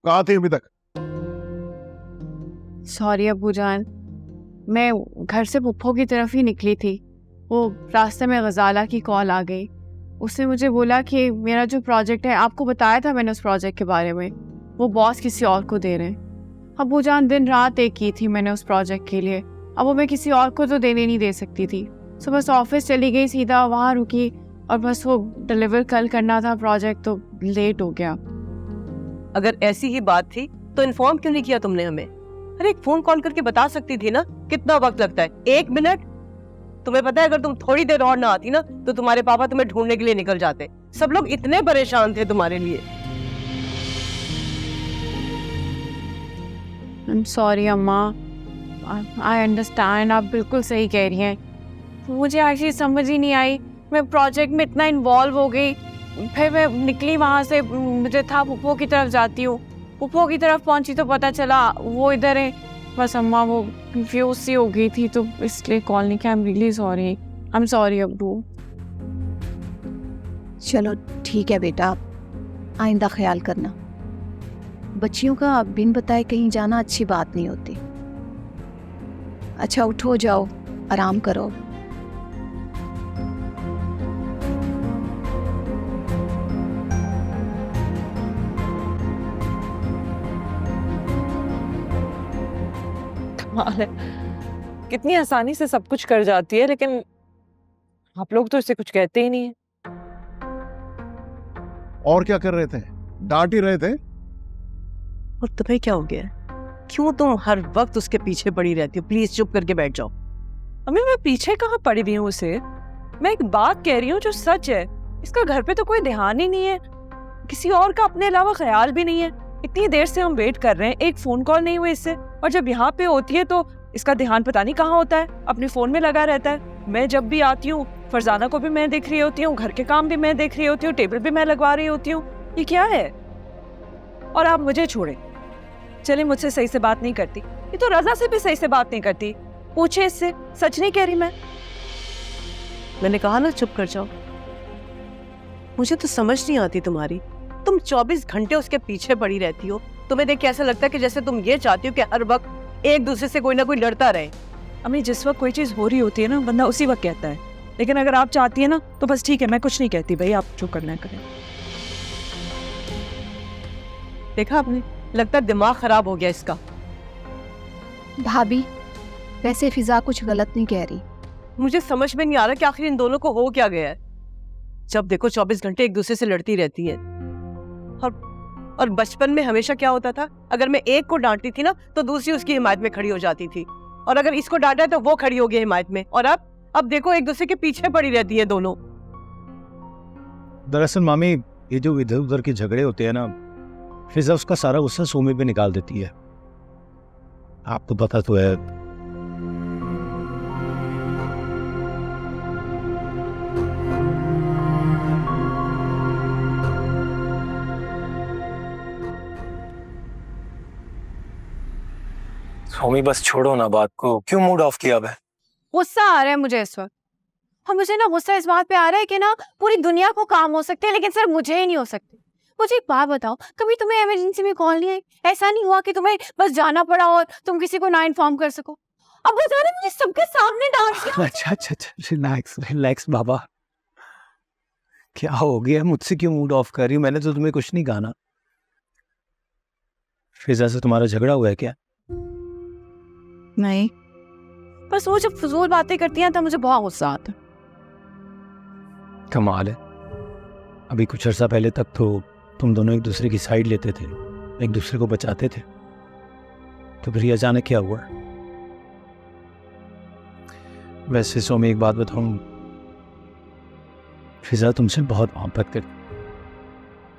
कहाँ थी अभी तक? सॉरी अब्बू जान, मैं घर से पुप्पो की तरफ ही निकली थी। वो रास्ते में गजाला की कॉल आ गई। उसने मुझे बोला कि मेरा जो प्रोजेक्ट है, आपको बताया था मैंने उस प्रोजेक्ट के बारे में, वो बॉस किसी और को दे रहे हैं। अब्बू जान दिन रात एक की थी मैंने उस प्रोजेक्ट के लिए, अब वो मैं किसी और को तो देने नहीं दे सकती थी। सो बस ऑफिस चली गई, सीधा वहाँ रुकी और बस वो डिलीवर कल करना था प्रोजेक्ट, तो लेट हो गया। अगर ऐसी ही बात थी तो इन्फॉर्म क्यों नहीं किया तुमने हमें? अरे एक फोन कॉल करके बता सकती थी ना। कितना वक्त लगता है? 1 मिनट। तुम्हें पता है अगर तुम थोड़ी देर और ना आती ना तो तुम्हारे पापा तुम्हें ढूंढने के लिए निकल जाते। सब लोग इतने परेशान थे तुम्हारे लिए। I'm sorry अम्मा, आई अंडरस्टैंड, आप बिल्कुल सही कह रही हैं। मुझे एक्चुअली समझ ही नहीं आई, मैं प्रोजेक्ट में इतना इन्वॉल्व हो गई। फिर मैं निकली वहाँ से, मुझे था पुप्पो की तरफ जाती हूँ। पुप्पो की तरफ पहुँची तो पता चला वो इधर है। बस अम्मा वो कंफ्यूज सी हो गई थी तो इसलिए कॉल नहीं किया। I am really sorry, I am sorry अब्बू। चलो ठीक है बेटा, आइंदा ख्याल करना। बच्चियों का बिन बताए कहीं जाना अच्छी बात नहीं होती। अच्छा उठो, जाओ आराम करो। कमाल है, कितनी आसानी से सब कुछ कर जाती है, लेकिन आप लोग तो इसे कुछ कहते ही नहीं है। और क्या कर रहे थे? डांट ही रहे थे। और तुम्हें क्या हो गया? क्यों तुम हर वक्त उसके पीछे पड़ी रहती हो? प्लीज चुप करके बैठ जाओ। अम्मी मैं पीछे कहाँ पड़ी हुई हूँ उसे? मैं एक बात कह रही हूँ जो सच है। इसका घर पे तो कोई ध्यान ही नहीं है, किसी और का अपने अलावा ख्याल भी नहीं है। इतनी देर से हम वेट कर रहे हैं, एक फोन कॉल नहीं हुई इससे। और जब यहाँ पे होती है तो इसका ध्यान पता नहीं कहाँ होता है, अपने फोन में लगा रहता है। मैं जब भी आती हूँ फरजाना को भी मैं देख रही होती हूँ, घर के काम भी मैं देख रही होती हूँ, टेबल भी मैं लगवा रही होती हूँ। ये क्या है? और आप मुझे छोड़े, चले मुझसे सही से बात नहीं करती, ये तो रजा से भी सही से बात नहीं करती। पूछे इससे, सच नहीं कह रही मैं। मैंने कहा ना चुप कर जाओ। मुझे तो समझ नहीं आती तुम्हारी। तुम 24 घंटे उसके पीछे पड़ी रहती हो। तुम्हें देख के ऐसा लगता है कि जैसे तुम ये चाहती हो कि हर वक्त एक दूसरे से कोई ना कोई लड़ता रहे। अम्मी जिस वक्त कोई चीज हो रही होती है ना, बंदा उसी वक्त कहता है। लेकिन अगर आप चाहती है ना तो बस ठीक है, मैं कुछ नहीं कहती भाई, आप जो करना है करें। देखा आपने, लगता है दिमाग खराब हो गया इसका। भाभी वैसे फिजा कुछ गलत नहीं कह रही। मुझे समझ में नहीं आ रहा कि आखिर इन दोनों को हो क्या गया है। जब देखो 24 घंटे एक दूसरे से लड़ती रहती है। और बचपन में हमेशा क्या होता था, अगर मैं एक को डांटती थी ना तो दूसरी उसकी हिमायत में खड़ी हो जाती थी, और अगर इसको डांटा है तो वो खड़ी हो गई हिमायत में। और अब देखो एक दूसरे के पीछे पड़ी रहती है दोनों। दरअसल मामी, ये जो इधर उधर के झगड़े होते हैं ना, फिजा उसका सारा गुस्सा सोमी पे निकाल देती है। आपको पता तो है। सोमी बस छोड़ो ना बात को, क्यों मूड ऑफ किया है? गुस्सा आ रहा है मुझे इस वक्त, और मुझे ना गुस्सा इस बात पे आ रहा है कि ना पूरी दुनिया को काम हो सकते हैं लेकिन सिर्फ मुझे ही नहीं हो सकते। मुझे एक बात बताओ, कभी तुम्हें इमरजेंसी में कॉल नहीं आई? ऐसा नहीं हुआ कि तुम्हें बस जाना पड़ा और तुम किसी को ना इन्फॉर्म कर सको? अब बता रहे मुझे सबके सामने डांट दिया। अच्छा, रिलैक्स रिलैक्स बाबा। क्या हो गया? मुझसे क्यों मूड ऑफ कर रही हो? मैंने तो तुम्हें कुछ नहीं कहा ना। फिजा से तुम्हारा झगड़ा हुआ है क्या? नहीं, बस वो जब फजूल बातें करती हैं तब मुझे बहुत गुस्सा आता है। कमाल है, अभी कुछ अर्सा पहले तक तो तुम दोनों एक दूसरे की साइड लेते थे, एक दूसरे को बचाते थे, तो फिर ये अचानक क्या हुआ? वैसे सोमी एक बात बताऊं, फिजा तुमसे बहुत मोहब्बत करती,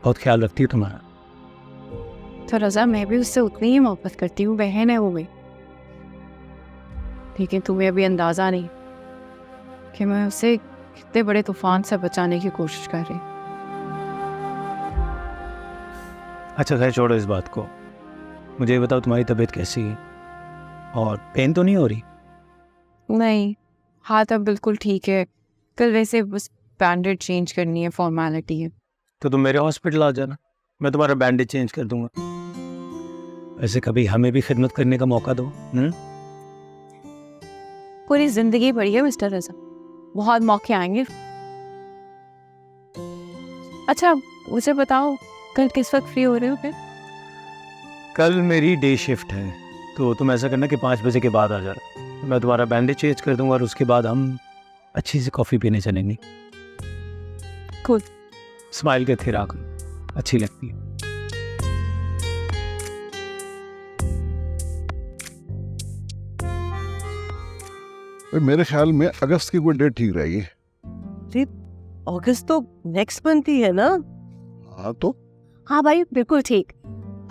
बहुत ख्याल रखती है तुम्हारा। तो रजा मैं भी उससे उतनी ही मोहब्बत करती हूँ, बहन है वो भी। लेकिन तुम्हें अभी अंदाजा नहीं कि मैं उसे कितने बड़े तूफान से बचाने की कोशिश कर रही। अच्छा खैर छोड़ो इस बात को, मुझे ये बताओ तुम्हारी तबीयत कैसी है और पेन तो नहीं हो रही? नहीं, हाथ अब बिल्कुल ठीक है। कल वैसे बस बैंडेज चेंज करनी है, फॉर्मेलिटी है। तो तुम मेरे हॉस्पिटल आ जाना, मैं तुम्हारा बैंडेज चेंज कर दूंगा। ऐसे कभी हमें भी खिदमत करने का मौका दो। पूरी जिंदगी पड़ी है मिस्टर रजा, बहुत मौके आएंगे। अच्छा मुझे बताओ, कल किस वक्त फ्री हो रहे हो फिर? कल मेरी डे शिफ्ट है, तो तुम ऐसा करना कि 5 बजे के बाद आ जाना। मैं तुम्हारा बैंडेज चेंज कर दूंगा और उसके बाद हम अच्छी सी कॉफ़ी पीने चलेंगे। Cool. स्माइल के थे राख, अच्छी लगती है। भाई मेरे ख्याल में अगस्त की कोई डेट ठीक रहेगी। अगस्त तो नेक्स्ट मंथ ही है ना? हाँ तो हाँ भाई बिल्कुल ठीक।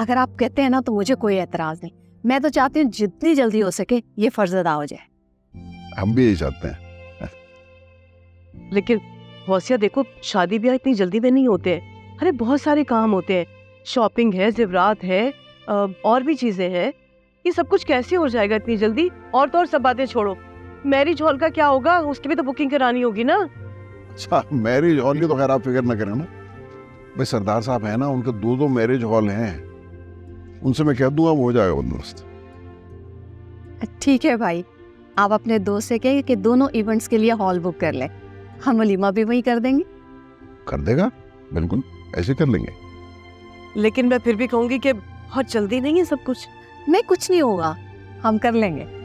अगर आप कहते हैं ना तो मुझे कोई एतराज नहीं। मैं तो चाहती हूँ जितनी जल्दी हो सके ये फर्ज अदा हो जाए। हम भी यही चाहते हैं। लेकिन गौसिया देखो, शादी ब्याह इतनी जल्दी में नहीं होते हैं। अरे बहुत सारे काम होते हैं, शॉपिंग है, ज़ेवरात है, और भी चीजें हैं। ये सब कुछ कैसे हो जाएगा इतनी जल्दी? और तो और सब बातें छोड़ो, मैरिज हॉल का क्या होगा? उसकी भी तो बुकिंग करानी होगी ना। अच्छा मैरिज हॉल की तो खैर आप फिक्र ना करें ना। भाई सरदार साहब है ना, उनके 2 मैरिज हॉल हैं, उनसे मैं कह दूंगा वो हो जाएगा बंदोबस्त। ठीक है भाई, आप अपने दोस्त से कहिए कि दोनों इवेंट्स के लिए हॉल बुक कर ले। हम वलीमा भी वही कर देंगे। कर देगा, बिल्कुल ऐसे कर लेंगे। लेकिन मैं फिर भी कहूंगी कि बहुत जल्दी नहीं है सब कुछ। नहीं कुछ नहीं होगा, हम कर लेंगे।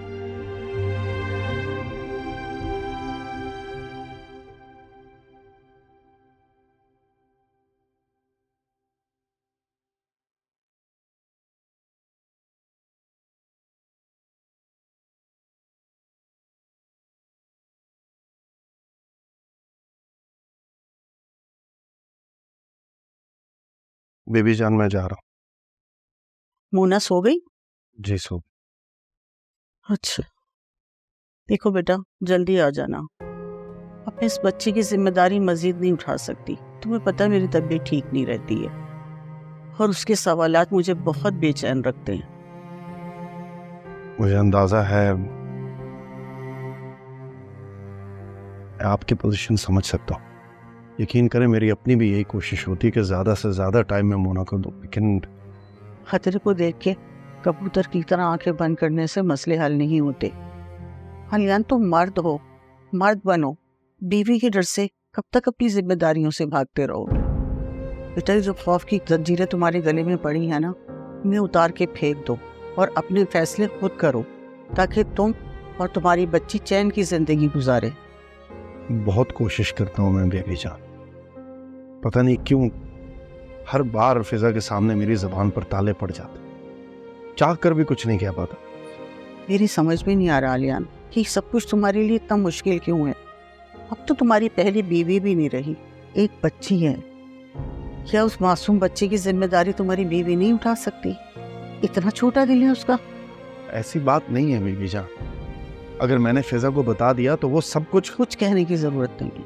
बेबी जान मैं जा रहा हूँ। मोना सो गई? जी सो। अच्छा देखो बेटा, जल्दी आ जाना। अपने इस बच्चे की जिम्मेदारी मजीद नहीं उठा सकती। तुम्हें पता है मेरी तबीयत ठीक नहीं रहती है और उसके सवालात मुझे बहुत बेचैन रखते हैं। मुझे अंदाजा है, मैं आपकी पोजीशन समझ सकता हूँ। यकीन करें मेरी अपनी भी यही कोशिश होती है कि ज़्यादा से ज़्यादा टाइम में मोना को दूं, लेकिन खतरे को देख के कबूतर की तरह आंखें बंद करने से मसले हल नहीं होते। हलियान तुम मर्द हो, मर्द बनो। बीवी के डर से कब तक अपनी जिम्मेदारियों से भागते रहोगे? बेटा जो खौफ की जंजीरें तुम्हारे गले में पड़ी है ना, उन्हें उतार के फेंक दो और अपने फैसले खुद करो, ताकि तुम और तुम्हारी बच्ची चैन की जिंदगी गुजारे। बहुत कोशिश करता हूँ मैं बेबी जान, पता नहीं क्यों हर बार फिजा के सामने मेरी ज़बान पर ताले पड़ जाते, चाह कर भी कुछ नहीं कह पाता। मेरी समझ में नहीं आ रहा अलियान कि सब कुछ तुम्हारे लिए इतना मुश्किल क्यों है। अब तो तुम्हारी पहली बीवी भी नहीं रही, एक बच्ची है। क्या उस मासूम बच्चे की जिम्मेदारी तुम्हारी बीवी नहीं उठा सकती? इतना छोटा दिल है उसका। ऐसी बात नहीं है बेबी जान, अगर मैंने फिजा को बता दिया तो वो सब कुछ कहने की जरूरत नहीं,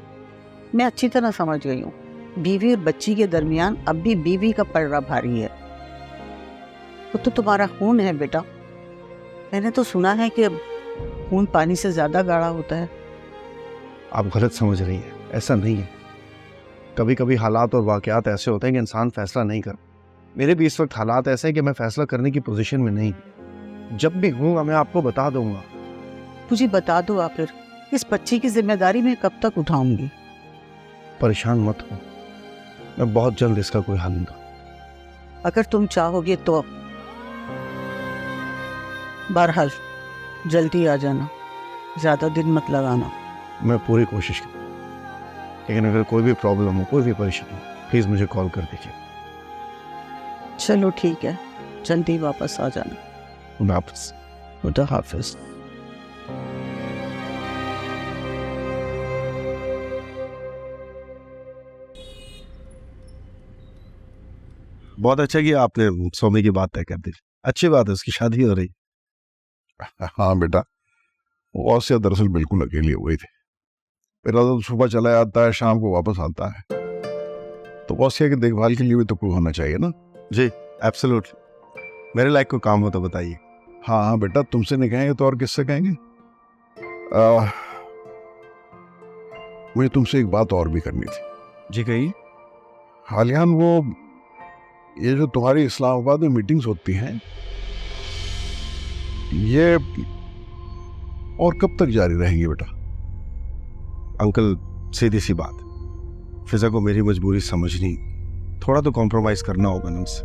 मैं अच्छी तरह समझ गई हूँ। बीवी और बच्ची के दरमियान अब भी बीवी का पलड़ा भारी है। वो तो तुम्हारा खून है बेटा। मैंने तो सुना है कि खून पानी से ज्यादा गाढ़ा होता है। आप गलत समझ रही हैं, ऐसा नहीं है। कभी कभी हालात और वाकयात ऐसे होते हैं कि इंसान फैसला नहीं कर। मेरे भी इस वक्त हालात ऐसे हैं कि मैं फैसला करने की पोजीशन में नहीं। जब भी हूँ मैं आपको बता दूंगा। मुझे बता दो आखिर इस बच्ची की जिम्मेदारी मैं कब तक उठाऊंगी? परेशान मत हो, मैं बहुत जल्द इसका कोई हल निकालूंगा। अगर तुम चाहोगे तो बहरहाल जल्दी आ जाना, ज्यादा दिन मत लगाना। मैं पूरी कोशिश करूँ, लेकिन अगर कोई भी प्रॉब्लम हो, कोई भी परेशानी हो, प्लीज मुझे कॉल कर दीजिए। चलो ठीक है, जल्दी वापस आ जाना। वापस खुदा हाफिज। बहुत अच्छा किया आपने सोने की बात तय कर दी। अच्छी बात है, उसकी शादी हो रही। हाँ बेटा, वो औसिया दरअसल बिल्कुल अकेली हो गई थी। मेरा तो सुबह चला जाता है, शाम को वापस आता है, तो औसिया की देखभाल के लिए भी तो कोई होना चाहिए ना। जी एब्सोल्युटली, मेरे लायक कोई काम हो तो बताइए। हाँ हाँ बेटा, तुमसे नहीं कहेंगे तो और किससे कहेंगे। मुझे तुमसे एक बात और भी करनी थी। जी कहिए। हालियान वो ये जो तुम्हारी इस्लामाबाद में मीटिंग्स होती हैं, ये और कब तक जारी रहेंगी बेटा? अंकल सीधी सी बात, फिजा को मेरी मजबूरी समझनी, थोड़ा तो कॉम्प्रोमाइज करना होगा ना उनसे।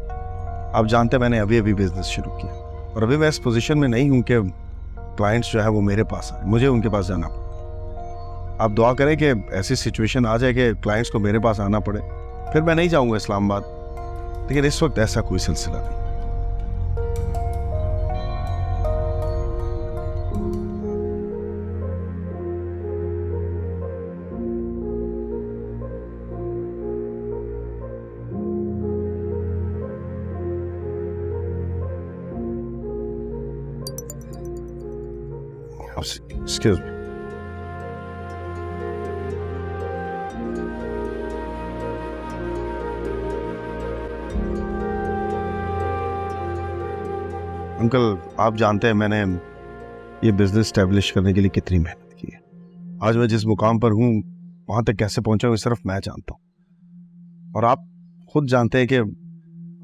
आप जानते हैं मैंने अभी अभी बिजनेस शुरू किया और अभी मैं इस पोजीशन में नहीं हूं कि क्लाइंट्स जो है वो मेरे पास आए, मुझे उनके पास जाना पड़े। आप दुआ करें कि ऐसी सिचुएशन आ जाए कि क्लाइंट्स को मेरे पास आना पड़े, फिर मैं नहीं जाऊंगा इस्लामाबाद, लेकिन इस वक्त ऐसा कोई सिलसिला नहीं। Excuse me. अंकल आप जानते हैं मैंने ये बिजनेस स्टैब्लिश करने के लिए कितनी मेहनत की है। आज मैं जिस मुकाम पर हूँ वहां तक कैसे पहुंचा हूँ सिर्फ मैं जानता हूँ, और आप खुद जानते हैं कि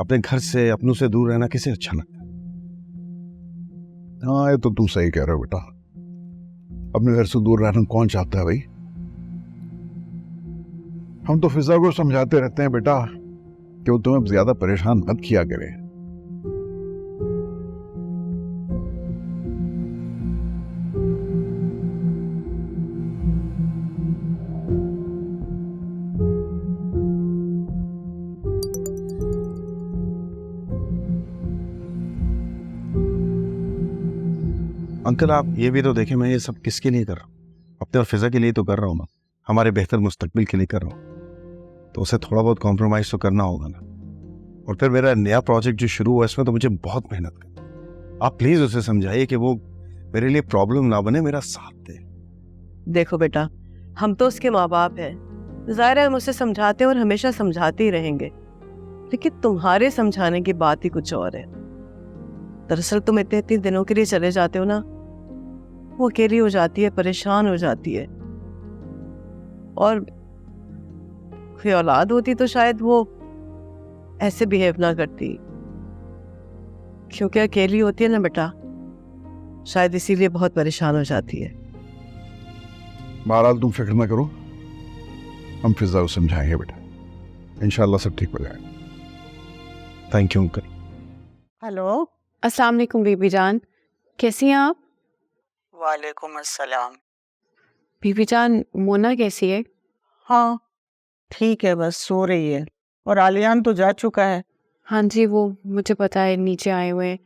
अपने घर से अपनों से दूर रहना किसे अच्छा लगता है। हाँ, ये तो तू सही कह रहा है बेटा, अपने घर से दूर रहना कौन चाहता है भाई। हम तो फिजा को समझाते रहते हैं बेटा कि वो तुम्हें ज्यादा परेशान मत किया करे। अंकल आप ये भी तो देखें, मैं ये सब किसके लिए कर रहा हूँ? अपने और फिजा के लिए तो कर रहा हूँ ना, हमारे बेहतर मुस्तकबिल के लिए कर रहा हूँ, तो उसे थोड़ा बहुत कॉम्प्रोमाइज तो करना होगा ना। और फिर मेरा नया प्रोजेक्ट जो शुरू हुआ इसमें तो मुझे बहुत मेहनत करनी। आप प्लीज उसे समझाइए कि वो मेरे लिए प्रॉब्लम ना बने, मेरा साथ दे। देखो बेटा, हम तो उसके माँ बाप हैं, जाहिर है हम उसे समझाते और हमेशा समझाते ही रहेंगे, लेकिन तुम्हारे समझाने की बात ही कुछ और है। दरअसल तुम इतने इतने दिनों के लिए चले जाते हो ना, वो अकेली हो जाती है, परेशान हो जाती है, और कोई औलाद होती तो शायद वो ऐसे बिहेव ना करती, क्योंकि अकेली होती है ना बेटा, शायद इसीलिए बहुत परेशान हो जाती है। बहरहाल तुम फिक्र ना करो, हम फिजा को समझाएंगे बेटा, इंशाल्लाह सब ठीक हो जाएगा। Thank you uncle. हेलो, अस्सलाम वालेकुम बीबी जान, कैसी हैं आप? वालेकुम अस्सलाम। बीबी जान मोना कैसी है? हाँ ठीक है, बस सो रही है। और आलियान तो जा चुका है। हाँ जी, वो मुझे पता है, नीचे आए हुए हैं।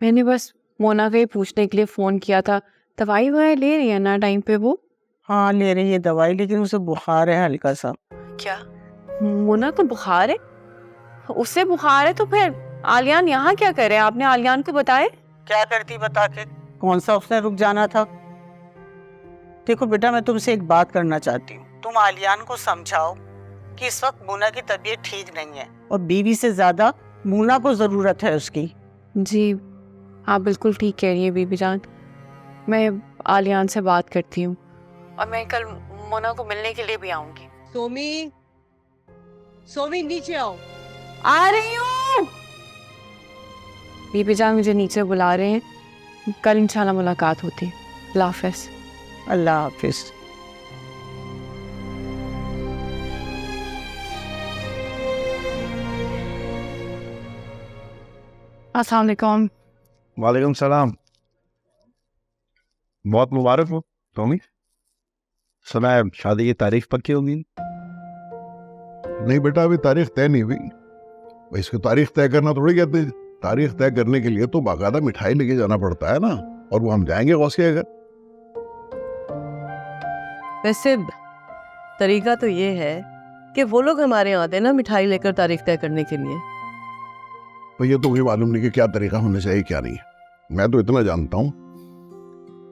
मैंने बस मोना का ही पूछने के लिए फ़ोन किया था, दवाई वगैरह ले रही है ना टाइम पे वो? हाँ ले रही है दवाई, लेकिन उसे बुखार है हल्का सा। क्या मोना को बुखार है? उसे बुखार है तो फिर आलियान यहाँ क्या करे? आपने आलियान को बताया? क्या करती बता के? कौन सा उसने रुक जाना था? देखो बेटा, मैं तुमसे एक बात करना चाहती हूँ। तुम आलियान को समझाओ कि इस वक्त मूना की तबीयत ठीक नहीं है और बीवी से ज्यादा मूना को जरूरत है उसकी। जी आप बिल्कुल ठीक कह रही है बीबी जान, मैं आलियान से बात करती हूँ और मैं कल मोना को मिलने के लिए भी आऊंगी। सोमी, सोमी नीचे आओ। आ रही हूँ। बीबी जान मुझे नीचे बुला रहे हैं, कल इंशाल्लाह मुलाकात होती है। अल्लाह हाफ़िज़। अल्लाह हाफिज। अस्सलाम वालेकुम। वालेकुम सलाम। बहुत मुबारक हो टॉमी, सुना है शादी की तारीख पक्की होगी? नहीं बेटा, अभी तारीख तय नहीं हुई। भाई इसको तारीख तय करना थोड़ी कहते हैं। तारीख तय करने के लिए तो बाकायदा मिठाई लेके जाना पड़ता है ना, और वो हम जाएंगे गौसिया घर। वैसे तरीका तो ये है कि वो लोग हमारे यहाँ आते हैं ना मिठाई लेकर तारीख तय करने के लिए। भैया तो मुझे मालूम नहीं कि क्या तरीका होना चाहिए क्या नहीं। मैं तो इतना जानता हूँ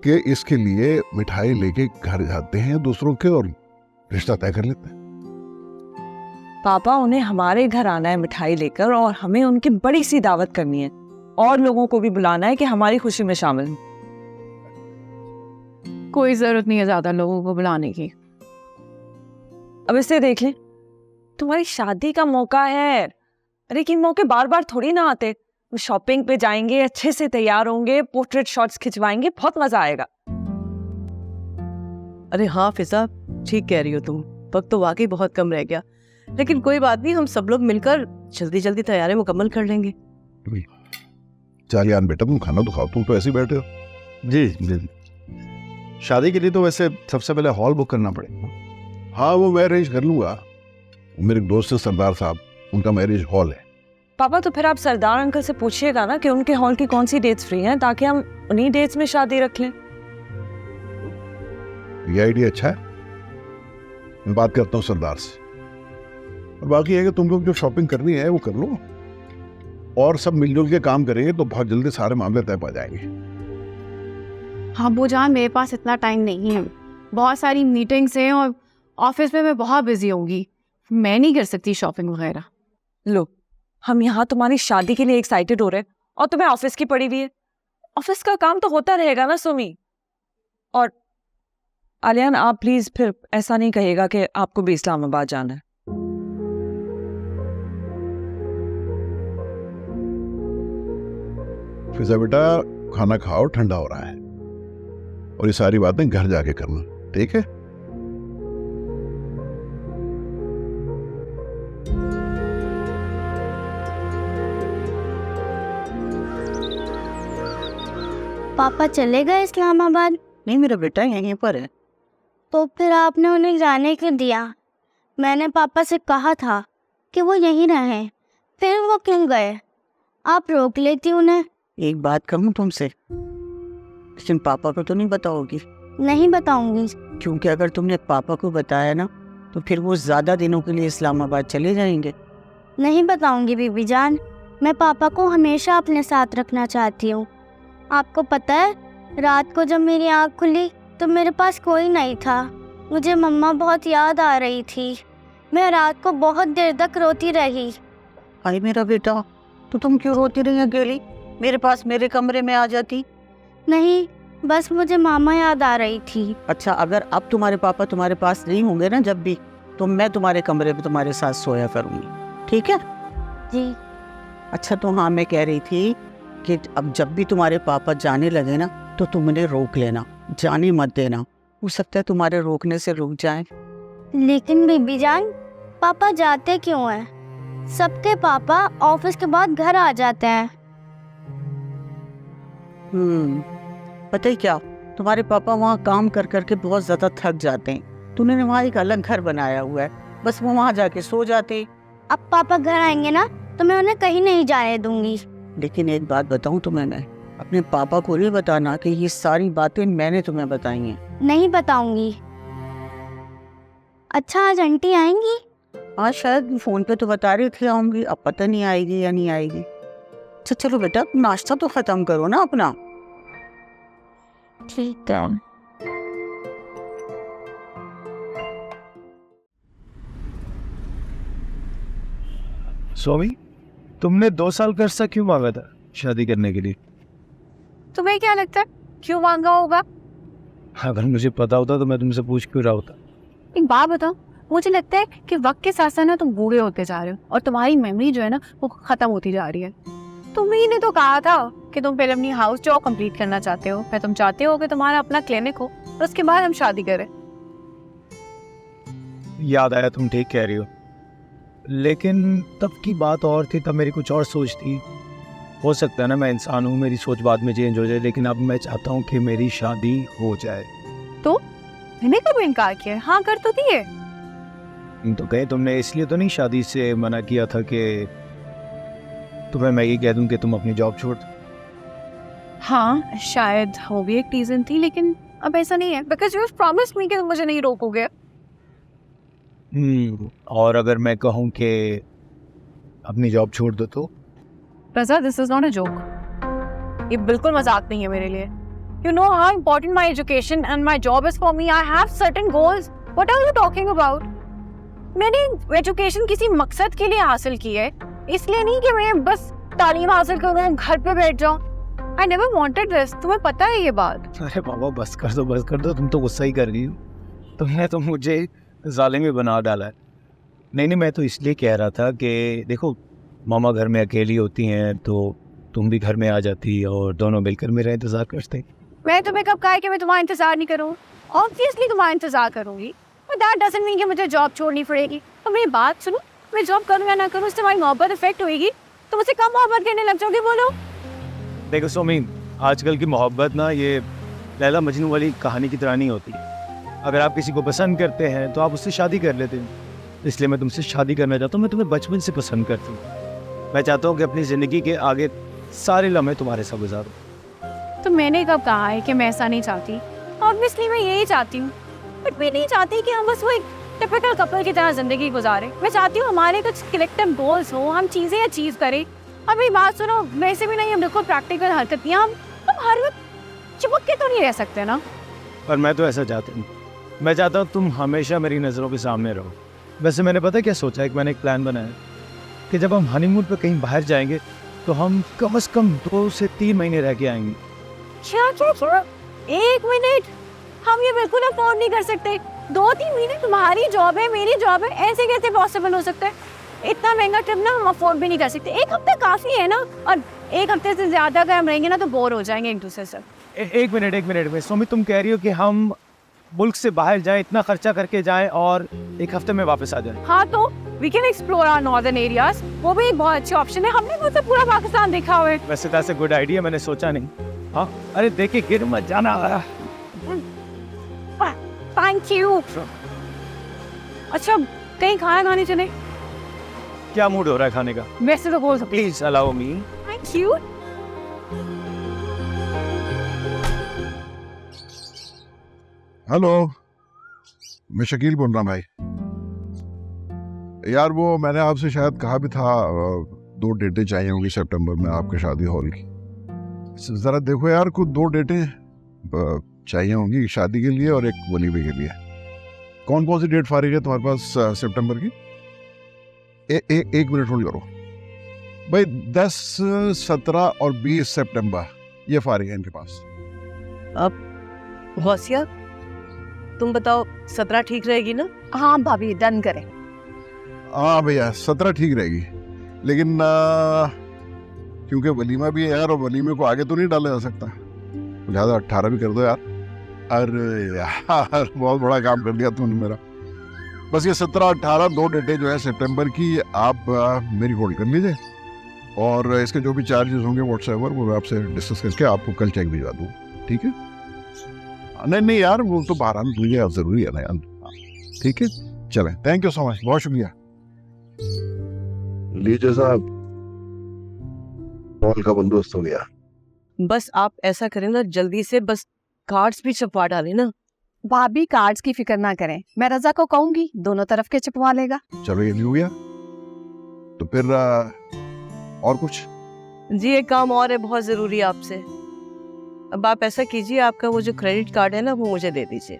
कि इसके लिए मिठाई लेके घर जाते हैं दूसरों के और रिश्ता तय कर लेते हैं। पापा, उन्हें हमारे घर आना है मिठाई लेकर और हमें उनकी बड़ी सी दावत करनी है और लोगों को भी बुलाना है कि हमारी खुशी में शामिल हों। कोई ज़रूरत नहीं है ज़्यादा लोगों को बुलाने की। अब इसे देख लें, तुम्हारी शादी का मौका है, लेकिन मौके बार बार थोड़ी ना आते। शॉपिंग पे जाएंगे, अच्छे से तैयार होंगे, पोर्ट्रेट शॉट्स खिंचवाएंगे, बहुत मजा आएगा। अरे हाँ फिजा, ठीक कह रही हो तुम, वक्त तो वाकई बहुत कम रह गया, लेकिन कोई बात नहीं, हम सब लोग मिलकर जल्दी जल्दी तैयारी मुकम्मल कर लेंगे। चालियान बेटा, तुम खाना तो खाओ, तुम तो ऐसे ही बैठे हो। जी जी, शादी के लिए तो वैसे सबसे पहले हॉल बुक करना पड़ेगा। हाँ वो मैं अरेंज कर लूंगा, मेरे एक दोस्त है सरदार साहब, उनका मैरिज हॉल है। पापा तो फिर आप सरदार अंकल से पूछिएगा ना कि उनके हॉल की कौन सी डेट्स फ्री हैं, ताकि हम उन्हीं डेट्स में शादी रख लें। ये आइडिया अच्छा है, मैं बात करता हूँ सरदार से। और बाकी है कि तुम लोग जो शॉपिंग करनी है वो कर लो, और सब मिलजुल के काम करेंगे तो बहुत जल्दी सारे मामले तय पा जाएंगे। हाँ अब्बूजान, मेरे पास इतना टाइम नहीं है, बहुत सारी मीटिंग्स हैं और ऑफिस में मैं बहुत बिजी होंगी, मैं नहीं कर सकती शॉपिंग वगैरह। लो, हम यहाँ तुम्हारी शादी के लिए एक्साइटेड हो रहे हैं और तुम्हें ऑफिस की पड़ी हुई है। ऑफिस का काम तो होता रहेगा ना सुमी। और आलियान, आप प्लीज फिर ऐसा नहीं कहिएगा कि आपको भी इस्लामाबाद जाना है। फिजा बेटा, खाना खाओ, ठंडा हो रहा है, और ये सारी बातें घर जाके करना, ठीक है? पापा चले गए इस्लामाबाद? नहीं मेरा बेटा यहीं पर है। तो फिर आपने उन्हें जाने क्यों दिया? मैंने पापा से कहा था कि वो यहीं रहें, फिर वो क्यों गए? आप रोक लेती उन्हें। एक बात कहूँ तुमसे, लेकिन पापा को तो नहीं बताओगी? नहीं बताऊंगी। क्योंकि अगर तुमने पापा को बताया ना तो फिर वो ज़्यादा दिनों के लिए इस्लामाबाद चले जाएंगे। नहीं बताऊंगी बीबी जान, मैं पापा को हमेशा अपने साथ रखना चाहती हूँ। आपको पता है, रात को जब मेरी आँख खुली तो मेरे पास कोई नहीं था, मुझे मम्मा बहुत याद आ रही थी, मैं रात को बहुत देर तक रोती रही। अरे मेरा बेटा, तो तुम क्यों रोती रही अकेली? मेरे पास मेरे कमरे में आ जाती। नहीं, बस मुझे मामा याद आ रही थी। अच्छा, अगर अब तुम्हारे पापा तुम्हारे पास नहीं होंगे ना जब भी, तो मैं तुम्हारे कमरे में तुम्हारे साथ सोया करूँगी, ठीक है? जी। अच्छा, तो हाँ, मैं कह रही थी कि अब जब भी तुम्हारे पापा जाने लगे ना तो तुम उन्हें रोक लेना, जाने मत देना, हो सकता है तुम्हारे रोकने से रुक जाएं। लेकिन बीबी जान, पापा जाते क्यों हैं? सबके पापा ऑफिस के बाद घर आ जाते हैं। पता ही क्या, तुम्हारे पापा वहाँ काम कर करके बहुत ज़्यादा थक जाते हैं, तो उन्होंने वहाँ एक अलग घर बनाया हुआ है, बस वो वहाँ जाके सो जाते। अब पापा घर आएंगे ना तो मैं उन्हें कहीं नहीं जाने दूंगी। लेकिन एक बात बताऊँ तुम्हें, मैं अपने पापा को नहीं बताना कि ये सारी बातें मैंने तुम्हें बताई हैं। नहीं बताऊंगी। अच्छा, आज आंटी आएंगी? आज शायद फोन पे तो बता रही थी आऊंगी, अब पता नहीं आएगी या नहीं आएगी। अच्छा चलो बेटा, नाश्ता तो खत्म करो ना अपना। ठीक है। स्वामी, तुमने 2 साल का अर्सा क्यों मांगा था शादी करने के लिए? तुम्हें क्या लगता है क्यों मांगा होगा? अगर मुझे पता होता तो मैं तुमसे पूछ क्यों रहा होता। एक बात बताओ, मुझे लगता है कि वक्त के साथ साथ ना तुम बूढ़े होते जा रहे हो और तुम्हारी मेमोरी जो है ना वो खत्म होती जा रही है। तुम्ही ने तो कहा था कि तुम पहले अपनी हाउस जॉब कंप्लीट करना चाहते हो, फिर तुम चाहते हो कि तुम्हारा अपना क्लिनिक हो और उसके बाद हम शादी करें। याद आया, तुम ठीक कह रही हो, लेकिन तब की बात और थी, तब मेरी कुछ और सोच थी। हो सकता है ना, मैं इंसान हूँ, मेरी सोच बाद में चेंज हो जाए, लेकिन अब मैं चाहता हूँ कि मेरी शादी हो जाए। तो मैंने कब इनकार किया? हाँ कर तो दिए। तो कहे तुमने इसलिए तो नहीं शादी से मना किया था कि तुम्हें मैं ये कह दूं कि तुम अपनी जॉब छोड़ दो? हाँ शायद वो भी एक रीजन थी, लेकिन अब ऐसा नहीं है, बिकॉज यू प्रॉमिस्ड मी कि तुम मुझे नहीं रोकोगे। और अगर मैं कहूँ कि अपनी जॉब छोड़ दो तो? Raza, this is not a joke, ये बिल्कुल मजाक नहीं है मेरे लिए। You know how important my education and my job is for me. I have certain goals. What are you talking about? मैंने एजुकेशन किसी मकसद के लिए हासिल की है, इसलिए नहीं कि मैं बस तालीम हासिल करूँ, घर पे बैठ जाऊँ। I never wanted this, तुम्हें पता है ये बात? अरे बाबा बस कर दो, तुम तो गुस्सा ही कर रही हो। तुमने तो मुझे जालिम में बना डाला है। नहीं, मैं तो इसलिए कह रहा था कि देखो, मामा घर में अकेली होती हैं तो तुम भी घर में आ जाती और दोनों मिलकर मेरा इंतजार करते। मैं तुम्हें कब कहा है कि मैं तुम्हारा इंतजार नहीं करूँ? ऑब्वियसली तुम्हारा इंतजार करूँगी, बट दैट डजंट मीन कि मुझे जॉब छोड़नी पड़ेगी। तो मेरी बात सुनो, मैं जॉब करूँ या ना करूँ, इससे तुम्हारी मोहब्बत इफेक्ट होगी, तो मुझसे कम मोहब्बत करने लग जाओगे। बोलो। देखो सोमी, आजकल की मोहब्बत ना ये लैला मजनू वाली कहानी की तरह नहीं होती। अगर आप किसी को पसंद करते हैं तो आप उससे शादी कर लेते हैं, इसलिए मैं तुमसे शादी करना चाहता हूँ। मैं तुम्हें बचपन से पसंद करती हूँ। मैं चाहता हूँ कि अपनी ज़िंदगी के आगे सारे लम्हे तुम्हारे साथ गुजारूँ। तो मैंने कब कहा है कि मैं ऐसा नहीं चाहती? ऑब्वियसली मैं यही चाहती हूँ, बट मैं नहीं चाहती कि हम बस वो एक टिपिकल कपल की तरह ज़िंदगी गुजारें। मैं चाहती हूँ हमारे कुछ कलेक्टिव गोल्स हो, हम चीज़ें अचीव करें। अब मेरी बात सुनो, वैसे भी नहीं, हम बिल्कुल प्रैक्टिकल हरकतियाँ, हम हर वक्त चिपक के तो नहीं रह सकते ना। पर मैं तो ऐसा चाहता हूँ। मैं चाहता हूँ तुम हमेशा मेरी नज़रों के सामने रहो। वैसे मैंने पता क्या सोचा है कि मैंने एक प्लान बनाया कि जब हम हनीमून पर कहीं बाहर जाएंगे तो हम कम से कम 2 से 3 महीने रह के आएंगे। क्या? 1 मिनट, हम ये बिल्कुल अफोर्ड नहीं कर सकते। 2-3 महीने तुम्हारी जॉब है, मेरी जॉब है, ऐसे कैसे पॉसिबल हो सकता है? इतना महंगा ट्रिप ना हम अफोर्ड भी नहीं कर सकते। 1 हफ्ता काफ़ी है ना, और 1 हफ्ते से ज़्यादा अगर हम रहेंगे ना तो बोर हो जाएंगे एक दूसरे से। एक मिनट में सोमी, तुम कह रही हो कि हम मुल्क से बाहर जाएं, इतना खर्चा करके जाएं और 1 हफ्ते में वापस आ जाएं? हाँ, तो we can explore our northern areas, वो भी एक बहुत अच्छी ऑप्शन है। हमने मतलब पूरा पाकिस्तान देखा हुआ है। वैसे दैट्स अ गुड आइडिया, मैंने सोचा नहीं। हाँ, अरे देखे गिर मत जाना। Thank you. अच्छा, कहीं खाना खाने चले? क्या मूड हो रहा है खाने का? वैसे तो बोल सकते। Please allow me. Thank you. Hello, मैं शकील बोल रहा हूँ भाई। यार वो मैंने आपसे शायद कहा भी था 2 डेटें चाहिए होंगी सितंबर में आपके शादी हॉल की। जरा देखो यार, कुछ 2 डेटें चाहिए होंगी शादी के लिए और एक वलीमे के लिए। कौन कौन सी डेट फारिग है तुम्हारे पास सितंबर की? 1 मिनट होल्ड करो भाई। 10, 17 और 20 सितंबर ये फारिग है इनके पास। अब गौसिया, तुम बताओ 17 ठीक रहेगी ना? हाँ भाभी, डन करें। हाँ भैया, 17 ठीक रहेगी, लेकिन क्योंकि वलीमा भी है यार, और वलीमे को आगे तो नहीं डाला जा सकता, लिहाजा 18 भी कर दो यार। अरे यार, बहुत बड़ा काम कर दिया तुमने मेरा। बस ये 17, 18 2 डेटें जो है सितंबर की, आप मेरी होल्ड कर लीजिए, और इसके जो भी चार्जेस होंगे व्हाट्सएप पर वो मैं आपसे डिस्कस करके आपको कल चेक भिजवा दूँ, ठीक है? नहीं यार, वो तो बाहर आना लीजिए, जरूरी है ना यार। ठीक है, चलें, थैंक यू सो मच, बहुत शुक्रिया। लीजिए साहब, हॉल का बंदोबस्त हो गया। बस आप ऐसा करें ना, जल्दी से बस कार्ड्स भी छपवा डालें ना। भाभी कार्ड्स की फिक्र ना करें, मैं रजा को कहूंगी, दोनों तरफ के छपवा लेगा। चलो ये भी हो गया, तो फिर और कुछ? जी, एक काम और है, बहुत जरूरी है आपसे। अब आप ऐसा कीजिए, आपका वो जो क्रेडिट कार्ड है ना, वो मुझे दे दीजिए,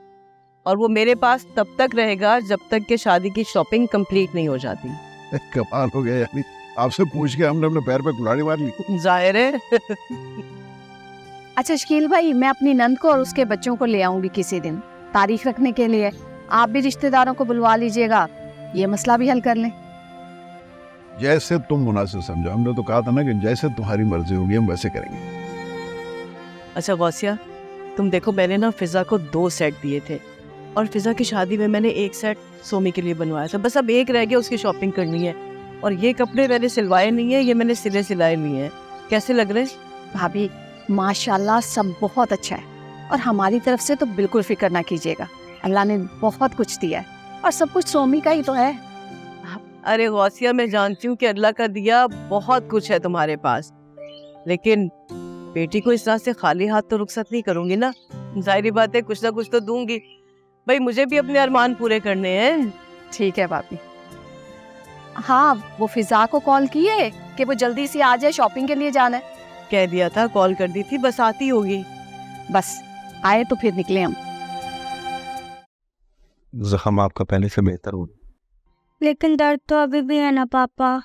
और वो मेरे पास तब तक रहेगा जब तक कि शादी की शॉपिंग कंप्लीट नहीं हो जाती। कमाल हो गया, यानी आपसे पूछ के हमने अपने पैर पे कुल्हाड़ी मार ली। जाहिर है। अच्छा शकील भाई, मैं अपनी नंद को और उसके बच्चों को ले आऊंगी किसी दिन तारीख रखने के लिए। आप भी रिश्तेदारों को बुलवा लीजिएगा, ये मसला भी हल कर लें। जैसे तुम मुनासिब समझो, हमने तो कहा था ना कि जैसे तुम्हारी मर्जी होगी हम वैसे करेंगे। अच्छा गौसिया, तुम देखो, मैंने ना फिजा को 2 सेट दिए थे, और फिजा की शादी में मैंने 1 सेट सोमी के लिए बनवाया था। बस अब 1 रह गया, उसकी शॉपिंग करनी है। और ये कपड़े मैंने सिलवाए नहीं है, ये मैंने सिलाए लिए हैं। कैसे लग रहे हैं? भाभी माशाल्लाह सब बहुत अच्छा है, और हमारी तरफ से तो बिल्कुल फिक्र ना कीजिएगा, अल्लाह ने बहुत कुछ दिया है, और सब कुछ सोमी का ही तो है। अरे गौसिया, मैं जानती हूँ कि अल्लाह का दिया बहुत कुछ है तुम्हारे पास, लेकिन बेटी को इस तरह से खाली हाथ तो रुखसत नहीं करूंगी ना। जाहिर बात है, कुछ ना कुछ तो दूंगी भाई, मुझे भी अपने अरमान पूरे करने हैं। ठीक है भाभी। हाँ, वो फिजा को कॉल किए कि वो जल्दी से आ जाए, शॉपिंग के लिए जाना है। कह दिया था, कॉल कर दी थी, बस आती होगी। बस आए तो फिर निकले हम। जख्म आपका पहले से बेहतर हो, लेकिन दर्द तो अभी भी है ना पापा?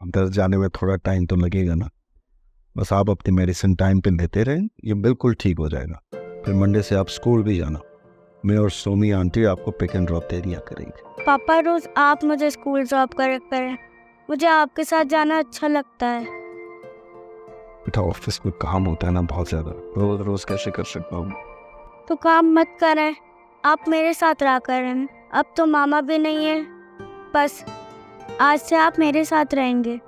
अब दर्द जाने में थोड़ा टाइम तो लगेगा ना, बस आप अपनी मेडिसिन टाइम पे लेते रहें, ये बिल्कुल ठीक हो जाएगा। फिर मंडे से आप स्कूल भी जाना, मैं और सोमी आंटी आपको पिक एंड ड्रॉप दे दिया करेंगे। पापा रोज आप मुझे स्कूल ड्रॉप करें, मुझे आपके साथ जाना अच्छा लगता है। बेटा ऑफिस में काम होता है ना बहुत ज्यादा, रोज रोज कैसे कर सकता हूँ। तो काम मत करें, आप मेरे साथ रहा करें। अब तो मामा भी नहीं है, बस आज से आप मेरे साथ रहेंगे।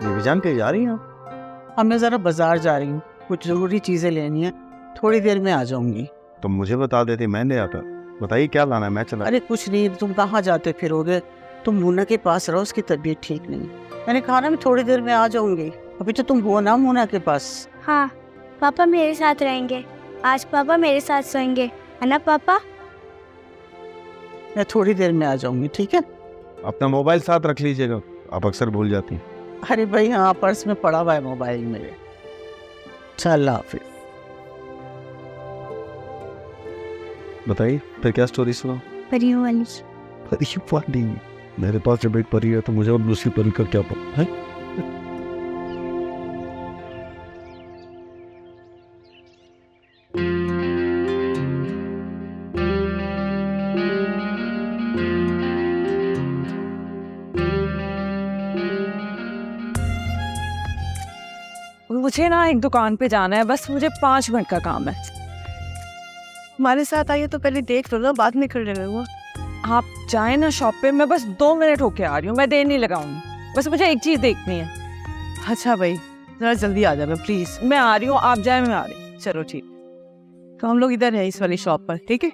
बीबी जान कहीं जा रही हैं आप? अब मैं जरा बाजार जा रही हूँ, कुछ जरूरी चीजें लेनी है, थोड़ी देर में आ जाऊंगी। तो मुझे बता देते, मैं ले आता। बताइए क्या लाना है, मैं चला। अरे कुछ नहीं, तुम कहाँ जाते फिरोगे, तुम मूना के पास रहो, उसकी तबीयत ठीक नहीं। मैंने कहा ना मैं थोड़ी देर में आ जाऊंगी, अभी तो तुम हो ना मूना के पास। हाँ, पापा मेरे साथ रहेंगे। आज पापा मेरे साथ सोएंगे, है ना पापा? मैं थोड़ी देर में आ जाऊंगी, ठीक है? अपना मोबाइल साथ रख लीजिएगा, आप अक्सर भूल जाती हैं। अरे भाई हाँ, पर्स में पड़ा हुआ है मोबाइल मेरे। चल अल्लाह हाफिज। बताइए फिर क्या स्टोरी सुनाओ। परियों वाली। परी वाली? मेरे पास जब एक परी है तो मुझे और दूसरी परी का क्या पता है? मुझे ना एक दुकान पे जाना है, बस मुझे 5 मिनट का काम है। हमारे साथ आइए तो पहले देख लो ना, बाद में कर लेना हुआ। आप जाए ना शॉप पे, मैं बस 2 मिनट होके आ रही हूँ, मैं देर नहीं लगाऊंगी, बस मुझे एक चीज देखनी है। अच्छा भाई जरा जल्दी आ जाना प्लीज। मैं आ रही हूँ, आप जाए मैं आ रही हूँ। चलो ठीक, तो हम लोग इधर हैं इस वाली शॉप पर, ठीक है?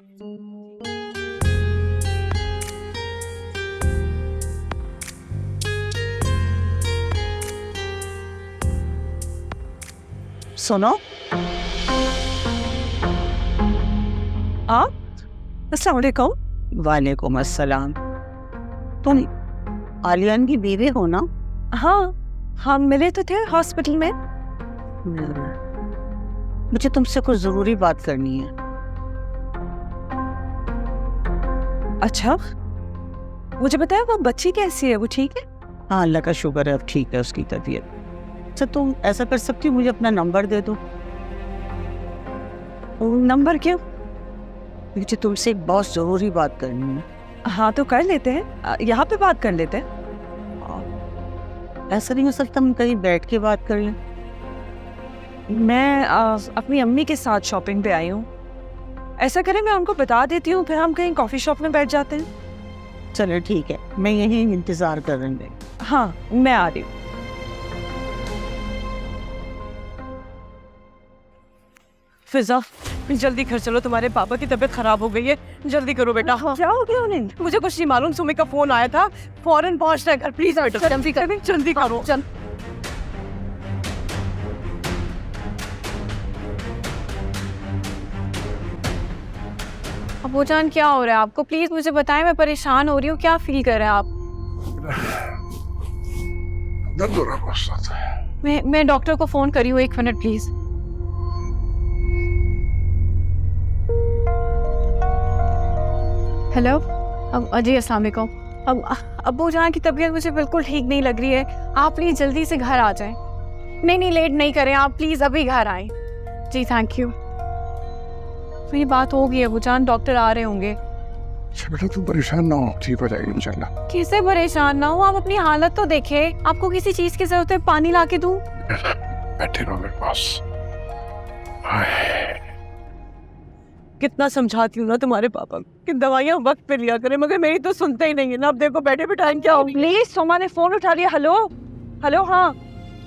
सुनो, आप? अस्सलाम वालेकुम। वालेकुम अस्सलाम। तुम आलियान की बीवी हो ना? हाँ, हम मिले तो थे हॉस्पिटल में। मुझे तुमसे कुछ जरूरी बात करनी है। अच्छा, मुझे बताया वो बच्ची कैसी है, वो ठीक है? हाँ अल्लाह का शुक्र है, अब ठीक है उसकी तबीयत। अच्छा तुम ऐसा कर सकती हो, मुझे अपना नंबर दे दो। नंबर क्यों? मुझे तुमसे एक बहुत जरूरी बात करनी है। हाँ तो कर लेते हैं, यहाँ पे बात कर लेते हैं। ऐसा नहीं हो सकता हम कहीं बैठ के बात कर लें? मैं अपनी अम्मी के साथ शॉपिंग पे आई हूँ। ऐसा करें मैं उनको बता देती हूँ, फिर हम कहीं कॉफी शॉप में बैठ जाते हैं। चलो ठीक है, मैं यहीं इंतजार कर रही हूँ। हाँ मैं आ रही हूँ। फिजा जल्दी घर चलो, तुम्हारे पापा की तबीयत खराब हो गई है, जल्दी करो बेटा। क्या हो गया उन्हें? मुझे कुछ नहीं मालूम, सुमी का फोन आया था, फौरन पहुंचना है घर, प्लीज बेटा जल्दी करो, जल्दी करो। अबूजान क्या हो रहा है आपको? प्लीज मुझे बताएं, मैं परेशान हो रही हूँ। क्या फील कर रहे हैं आप? दर्द हो रहा है बहुत ज्यादा। मैं डॉक्टर को फोन करी हूँ, 1 मिनट प्लीज। हेलो, जी अस्सलाम वालेकुम। अब्बू जान की तबीयत मुझे बिल्कुल ठीक नहीं लग रही है, आप प्लीज जल्दी से घर आ जाएं। नहीं लेट नहीं करें आप, प्लीज अभी घर आएं। जी थैंक यू। तो ये बात होगी अब्बू जान, डॉक्टर आ रहे होंगे। अच्छा बेटा तुम परेशान ना हो, ठीक हो जाएगी इंशाल्लाह। कैसे परेशान ना हो, आप अपनी हालत तो देखें। आपको किसी चीज की जरूरत है, पानी ला के दूं? बैठे रहो मेरे पास। कितना समझाती हूँ ना तुम्हारे पापा को कि दवाइयाँ वक्त पे लिया करें, मगर मेरी तो सुनते ही नहीं है ना। अब देखो बैठे बिठाएं क्या होगी। प्लीज, सोमा ने फोन उठा लिया। हेलो हेलो, हाँ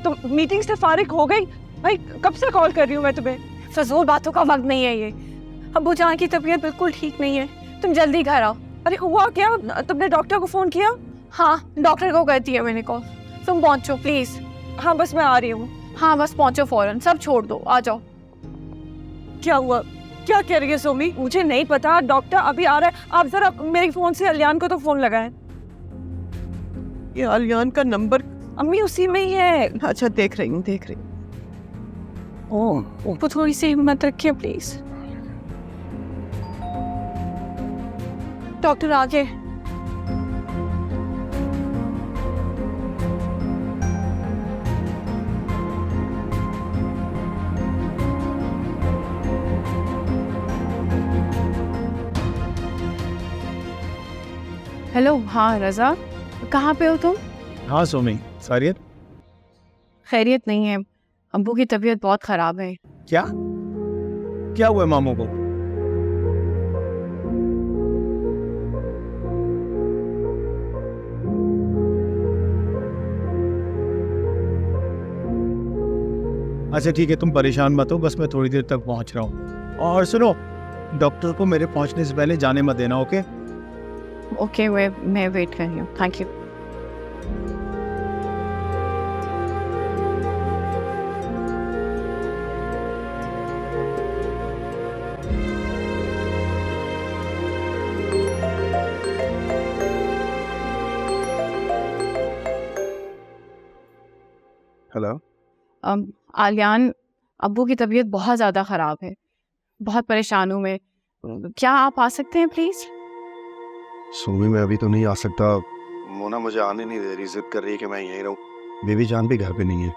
तुम मीटिंग से फारिग हो गई? भाई कब से कॉल कर रही हूँ मैं तुम्हें। फजूल बातों का वक्त नहीं है ये। अब्बू जान की तबीयत बिल्कुल ठीक नहीं है, तुम जल्दी घर आओ। अरे हुआ क्या? तुमने डॉक्टर को फोन किया? हाँ डॉक्टर को करती है मैंने कॉल। तुम पहुंचो प्लीज। हाँ बस मैं आ रही हूँ। हाँ बस पहुंचो फौरन, सब छोड़ दो, आ जाओ। क्या हुआ, क्या कह रही है सोमी? मुझे नहीं पता, डॉक्टर अभी आ रहा है। आप जरा मेरे फोन से अलियान को तो फोन लगाएं। ये अलियान का नंबर अम्मी उसी में ही है। अच्छा देख रही हूँ, देख रही हूँ। ओह थोड़ी सी हिम्मत रखिए प्लीज। डॉक्टर आगे। हेलो, हाँ रज़ा, कहाँ पे हो तुम? हाँ सोमी, सारियत खैरियत नहीं है, अब्बू की तबीयत बहुत ख़राब है। क्या क्या हुआ है मामू को? अच्छा ठीक है, तुम परेशान मत हो, बस मैं थोड़ी देर तक पहुंच रहा हूँ। और सुनो, डॉक्टर को मेरे पहुंचने से पहले जाने मत देना, ओके? ओके, मैं वेट कर रही हूँ। Thank you. हेलो। आलियान, अब्बू की तबीयत बहुत ज़्यादा ख़राब है, बहुत परेशान हूँ मैं। क्या आप आ सकते हैं प्लीज़? सोमी मैं अभी तो नहीं आ सकता, मोना मुझे आने नहीं दे रही, जिद कर रही है कि मैं यहीं रहूं। बेबी जान भी घर पे नहीं है,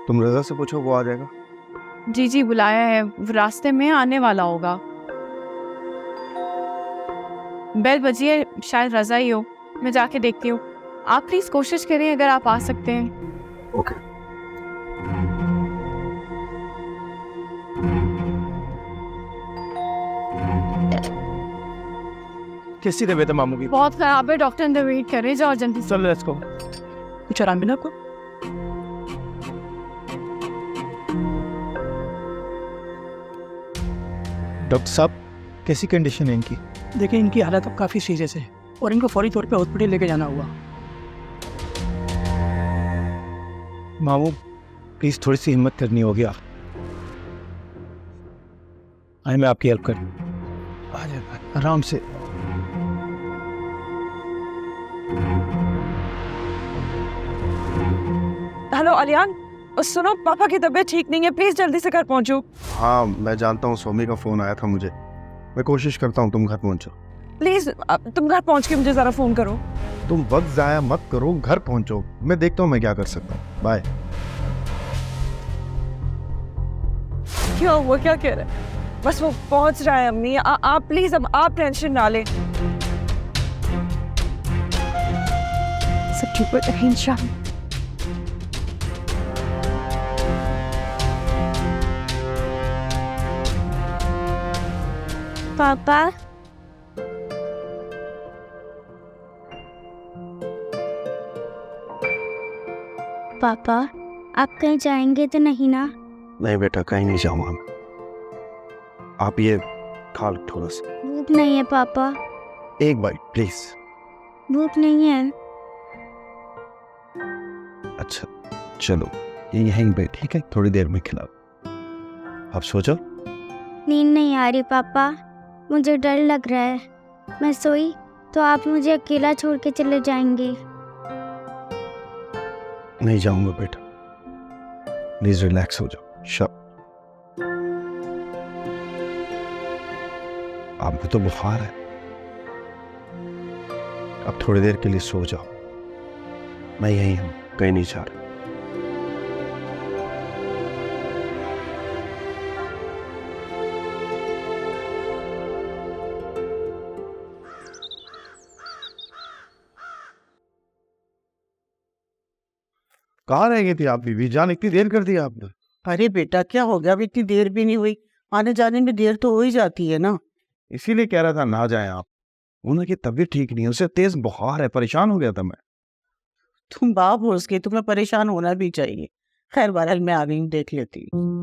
तुम रजा से पूछो, वो आ जाएगा। जी जी, बुलाया है, वो रास्ते में आने वाला होगा। बेल बजी है, शायद रजा ही हो, मैं जाके देखती हूँ। आप प्लीज़ कोशिश करें अगर आप आ सकते हैं। ओके। कैसी तबीयत है मामू की? बहुत ख़राब है, डॉक्टर अंदर वेट कर रहे हैं, जाओ जल्दी से। चल लेट्स गो। कुछ आराम मिला आपको? डॉक्टर साहब, कैसी कंडीशन है इनकी? देखिए, इनकी हालत अब काफ़ी सीरियस है और इनको फौरी तौर पे हॉस्पिटल लेके जाना हुआ। मामू प्लीज थोड़ी सी हिम्मत करनी होगी। आए, मैं आपकी हेल्प कर। आ जाए आराम से। हेलो अलियान, सुनो, पापा की तबीयत ठीक नहीं है, प्लीज जल्दी से घर पहुंचो। हाँ मैं जानता हूँ, सोमी का फोन आया था मुझे, मैं कोशिश करता हूँ, तुम घर पहुंचो। प्लीज तुम घर पहुंच के मुझे जरा फोन करो। तुम वक्त जाया मत करो, घर पहुंचो, मैं देखता हूँ मैं क्या कर सकता हूँ। बाय। क्या हुआ, क्या कह रहे हैं? बस वो पहुंच रहा है अम्मी, आप प्लीज, अब आप टेंशन ना ले। सब ठीक हो जाएगा इंशाल्लाह। पापा, पापा आप कहीं जाएंगे तो नहीं ना? नहीं बेटा, कहीं नहीं जाऊंगा मैं। आप ये खा लो थोड़ा सा। भूख नहीं है पापा। एक बाइट प्लीज। भूख नहीं है। अच्छा चलो, ये यहीं पे ठीक है, थोड़ी देर में खिलाओ। आप सो जाओ। नींद नहीं आ रही पापा, मुझे डर लग रहा है। मैं सोई तो आप मुझे अकेला छोड़ के चले जाएंगे। नहीं जाऊंगा बेटा, प्लीज रिलैक्स हो जाओ। शब आपको तो बुखार है, अब थोड़ी देर के लिए सो जाओ, मैं यहीं हूं, कहीं नहीं जा रहा। कहाँ रह गई थी आप बीवी जान, इतनी देर कर दी आपने? अरे बेटा, क्या हो गया? अभी इतनी देर भी नहीं हुई, आने जाने में देर तो हो ही जाती है ना। इसीलिए कह रहा था ना जाएं आप, उनकी तबीयत ठीक नहीं है, उसे तेज बुखार है, परेशान हो गया था मैं। तुम बाप हो उसके, तुम्हें परेशान होना भी चाहिए। खैर बहरहाल मैं आ गई हूँ, देख लेती हूँ।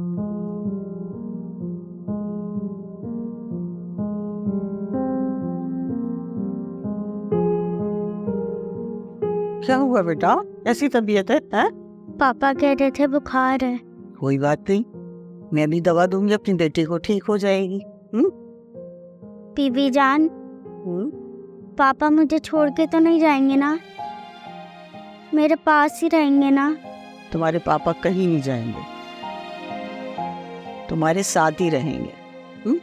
क्या हुआ बेटा, ऐसी तबीयत है, हैं? पापा कह रहे थे बुखार है। कोई बात नहीं, मैं भी दवा दूंगी अपनी बेटी को, ठीक हो जाएगी। बीबी जान, पापा मुझे छोड़ के तो नहीं जाएंगे ना? मेरे पास ही रहेंगे ना? तुम्हारे पापा कहीं नहीं जाएंगे, तुम्हारे साथ ही रहेंगे।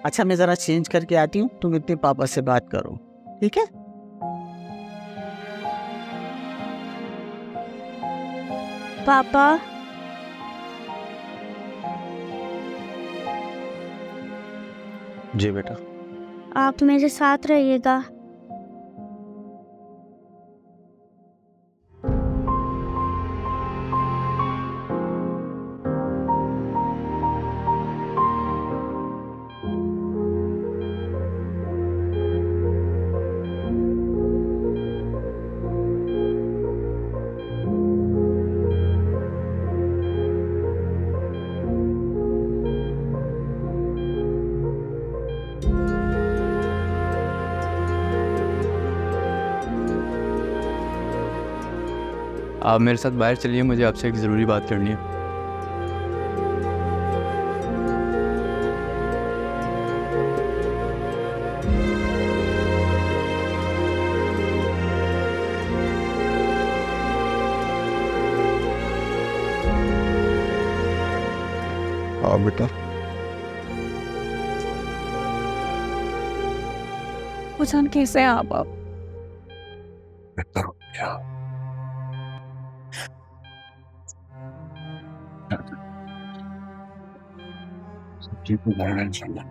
अच्छा मैं जरा चेंज करके आती हूँ, तुम इतने पापा से बात करो, ठीक है? पापा, जी बेटा। आप मेरे साथ रहिएगा। आप मेरे साथ बाहर चलिए, मुझे आपसे एक ज़रूरी बात करनी है। हाँ बेटा, बुझान कैसे हैं आप? बेहतर हो क्या? ठीक हो जाएगा इंशाल्लाह।